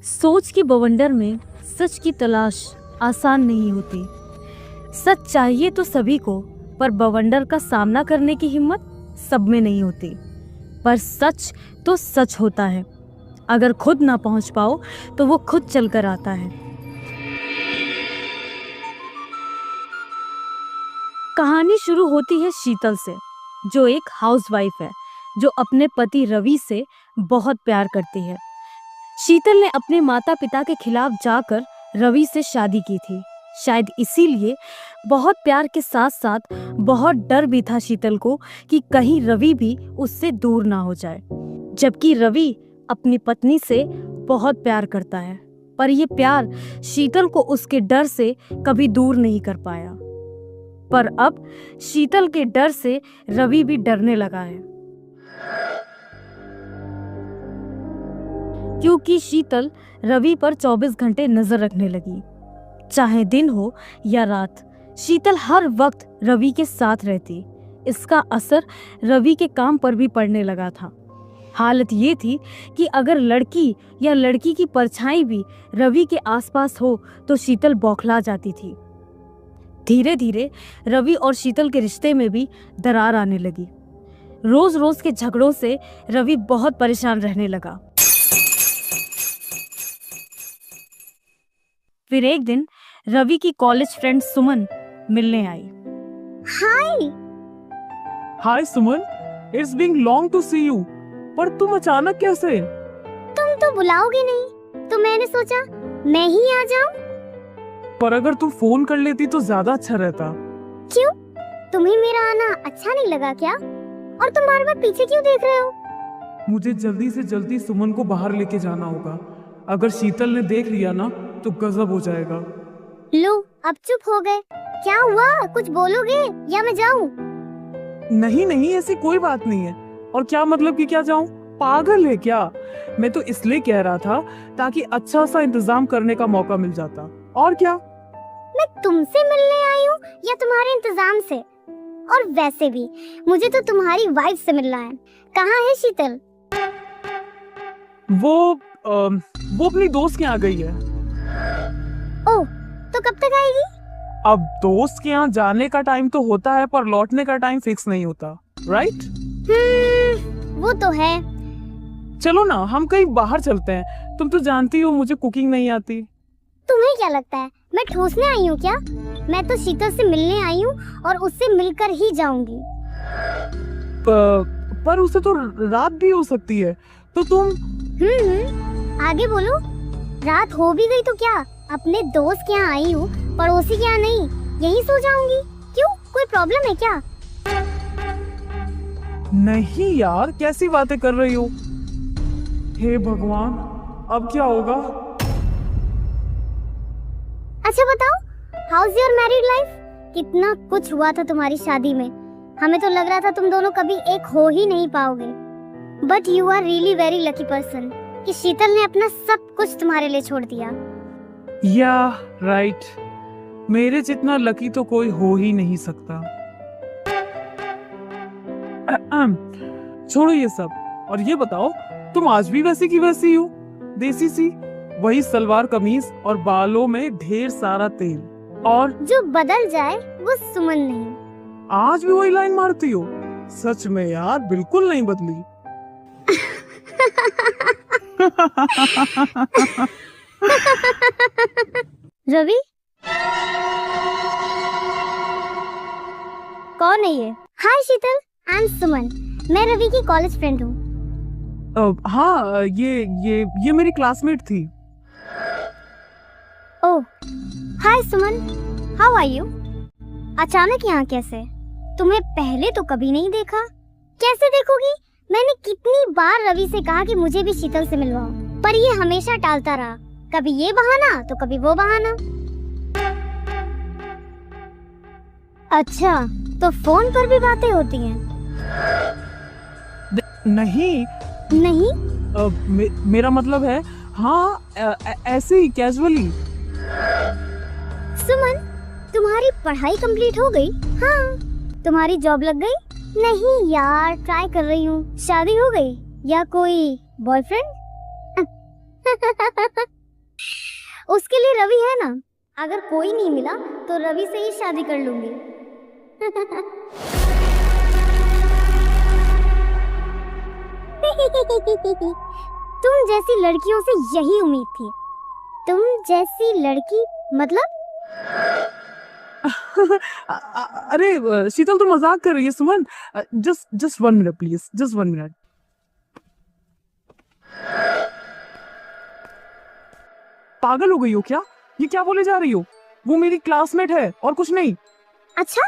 सोच की बवंडर में सच की तलाश आसान नहीं होती। सच चाहिए तो सभी को, पर बवंडर का सामना करने की हिम्मत सब में नहीं होती। पर सच तो सच होता है, अगर खुद ना पहुंच पाओ तो वो खुद चलकर आता है। कहानी शुरू होती है शीतल से, जो एक हाउसवाइफ है, जो अपने पति रवि से बहुत प्यार करती है। शीतल ने अपने माता पिता के खिलाफ जाकर रवि से शादी की थी। शायद इसीलिए बहुत प्यार के साथ साथ बहुत डर भी था शीतल को कि कहीं रवि भी उससे दूर ना हो जाए। जबकि रवि अपनी पत्नी से बहुत प्यार करता है, पर यह प्यार शीतल को उसके डर से कभी दूर नहीं कर पाया। पर अब शीतल के डर से रवि भी डरने लगा है, क्योंकि शीतल रवि पर 24 घंटे नजर रखने लगी। चाहे दिन हो या रात, शीतल हर वक्त रवि के साथ रहती। इसका असर रवि के काम पर भी पड़ने लगा था। हालत ये थी कि अगर लड़की या लड़की की परछाई भी रवि के आसपास हो तो शीतल बौखला जाती थी। धीरे धीरे रवि और शीतल के रिश्ते में भी दरार आने लगी। रोज रोज के झगड़ों से रवि बहुत परेशान रहने लगा। फिर एक दिन रवि की कॉलेज फ्रेंड सुमन मिलने आई। Hi Suman, it's being long to see you. पर तुम अचानक कैसे? तुम तो बुलाओगे नहीं, तो मैंने सोचा मैं ही आ जाऊं। पर अगर तुम फोन कर लेती तो ज्यादा अच्छा रहता। क्यों? तुम्हें मेरा आना अच्छा नहीं लगा क्या? और तुम बार बार पीछे क्यों देख रहे हो? मुझे जल्दी से जल्दी सुमन को बाहर लेके जाना होगा। अगर शीतल ने देख लिया ना तो गजब हो जाएगा। लो, अब चुप हो गए। क्या हुआ? कुछ बोलोगे या मैं जाऊं? नहीं नहीं, ऐसी कोई बात नहीं है। और क्या मतलब कि क्या जाऊं? पागल है क्या? मैं तो इसलिए कह रहा था ताकि अच्छा सा इंतजाम करने का मौका मिल जाता। और क्या? मैं तुमसे मिलने आई हूँ या तुम्हारे इंतजाम से? और वैसे भी मुझे तो तुम्हारी वाइफ से मिलना है। कहाँ है शीतल? वो अपनी दोस्त के यहाँ गई है। ओह, तो कब तक आएगी? अब दोस्त के यहाँ जाने का टाइम तो होता है, पर लौटने का टाइम फिक्स नहीं होता, राइट? वो तो है। चलो ना, हम कहीं बाहर चलते हैं। तुम तो जानती हो मुझे कुकिंग नहीं आती। तुम्हें क्या लगता है मैं ठूसने आई हूँ क्या? मैं तो शीतल से मिलने आई हूँ और उससे मिलकर ही जाऊंगी। पर उसे तो रात भी हो सकती है, तो तुम आगे बोलो। रात हो भी गई तो क्या? अपने दोस्त के यहाँ आई हूँ, पड़ोसी के यहाँ नहीं। यहीं सो जाऊंगी। क्यों, कोई प्रॉब्लम है क्या? नहीं यार, कैसी बातें कर रही हो? हे भगवान, अब क्या होगा? अच्छा बताओ, how is your married life? कितना कुछ हुआ था तुम्हारी शादी में। हमें तो लग रहा था तुम दोनों कभी एक हो ही नहीं पाओगे। But you are really very lucky person कि शीतल ने अपना सब कुछ तुम्हारे लिए छोड़ दिया। या राइट, मेरे जितना लकी तो कोई हो ही नहीं सकता। छोड़ो ये सब और ये बताओ, तुम आज भी वैसी की वैसी हो, देसी सी, वही सलवार कमीज और बालों में ढेर सारा तेल। और जो बदल जाए वो सुमन नहीं। आज भी वही लाइन मारती हो? सच में यार, बिल्कुल नहीं बदली। रवि, कौन है ये? हाय शीतल, आई एम सुमन। मैं रवि की कॉलेज फ्रेंड हूँ। हाँ, ये मेरी क्लासमेट थी। ओह, हाय सुमन, हाउ आर यू? अचानक यहाँ कैसे? तुम्हें पहले तो कभी नहीं देखा। कैसे देखोगी? मैंने कितनी बार रवि से कहा कि मुझे भी शीतल से मिलवाओ, पर ये हमेशा टालता रहा। कभी ये बहाना तो कभी वो बहाना। अच्छा, तो फोन पर भी बातें होती हैं? नहीं नहीं? मेरा मतलब है, हाँ, ऐसे ही कैजुअली। सुमन, तुम्हारी पढ़ाई कंप्लीट हो गई? हाँ। तुम्हारी जॉब लग गई? नहीं यार, ट्राई कर रही हूँ। शादी हो गई या कोई बॉयफ्रेंड? उसके लिए रवि है ना, अगर कोई नहीं मिला तो रवि से ही शादी कर लूंगी। तुम जैसी लड़कियों से यही उम्मीद थी। तुम जैसी लड़की मतलब? अरे शीतल, तो मजाक कर रही है। Suman, just 1 minute please, just 1 minute. पागल हो गई हो क्या? ये क्या बोले जा रही हो? वो मेरी क्लासमेट है और कुछ नहीं। अच्छा,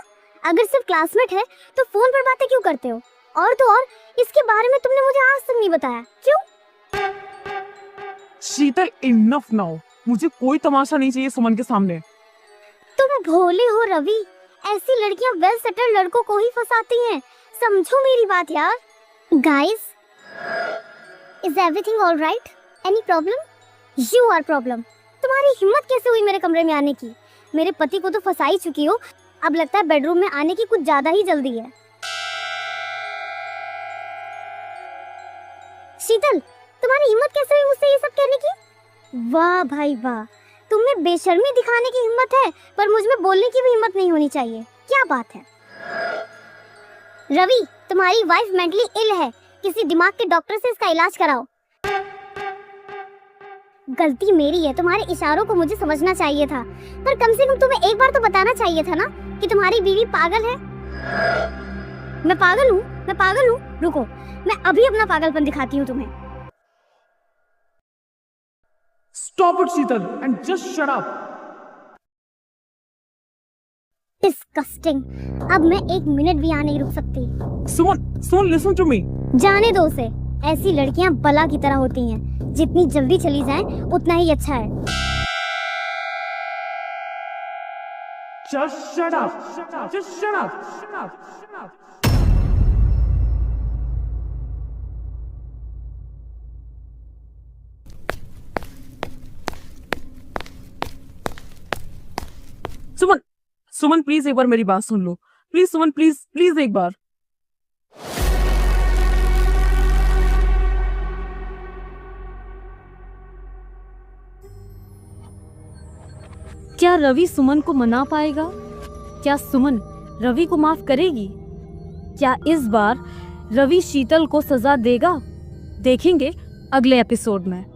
अगर सिर्फ क्लासमेट है तो फोन पर बातें क्यों करते हो? और तो और, इसके बारे में तुमने मुझे आज तक नहीं बताया, क्यों? शीतल, इनफ नाउ। मुझे कोई तमाशा नहीं चाहिए सुमन के सामने। तुम भोले हो रवि, ऐसी लड़कियां वेल सेटल्ड लड़कों को ही फंसाती हैं। समझो मेरी बात यार। Guys, is everything alright? Any problem? You are problem. तुम्हारी हिम्मत कैसे हुई मेरे कमरे में आने की? मेरे पति को तो फंसा ही चुकी हो, अब लगता है बेडरूम में आने की कुछ ज्यादा ही जल्दी है। शीतल, तुम्हारी हिम्मत कैसे हुई मुझसे ये सब कहने की? वाह भाई वाह, तुम्हें बेशर्मी दिखाने की हिम्मत है, पर मुझ में बोलने की भी हिम्मत नहीं होनी चाहिए। क्या बात है? रवि, तुम्हारी वाइफ मेंटली इल है, किसी दिमाग के डॉक्टर से इसका इलाज कराओ। गलती मेरी है, तुम्हारे इशारों को मुझे समझना चाहिए था, पर कम से कम तुम्हें एक बार तो बताना चाहिए था ना कि तुम्हारी बीवी पागल है। मैं पागल हूँ। रुको, मैं अभी अपना पागलपन दिखाती हूँ तुम्हें। Stop it, Sheetal, and just shut up. Disgusting. अब मैं 1 मिनट भी यहाँ नहीं रुक सकती। सुमन, listen to me. जाने दो उसे। ऐसी लड़कियां बला की तरह होती हैं, जितनी जल्दी चली जाएं उतना ही अच्छा है। Just shut up. Just shut up. Suman please एक बार मेरी बात सुन लो। प्लीज सुमन, प्लीज एक बार। क्या रवि सुमन को मना पाएगा? क्या सुमन रवि को माफ करेगी? क्या इस बार रवि शीतल को सजा देगा? देखेंगे अगले एपिसोड में।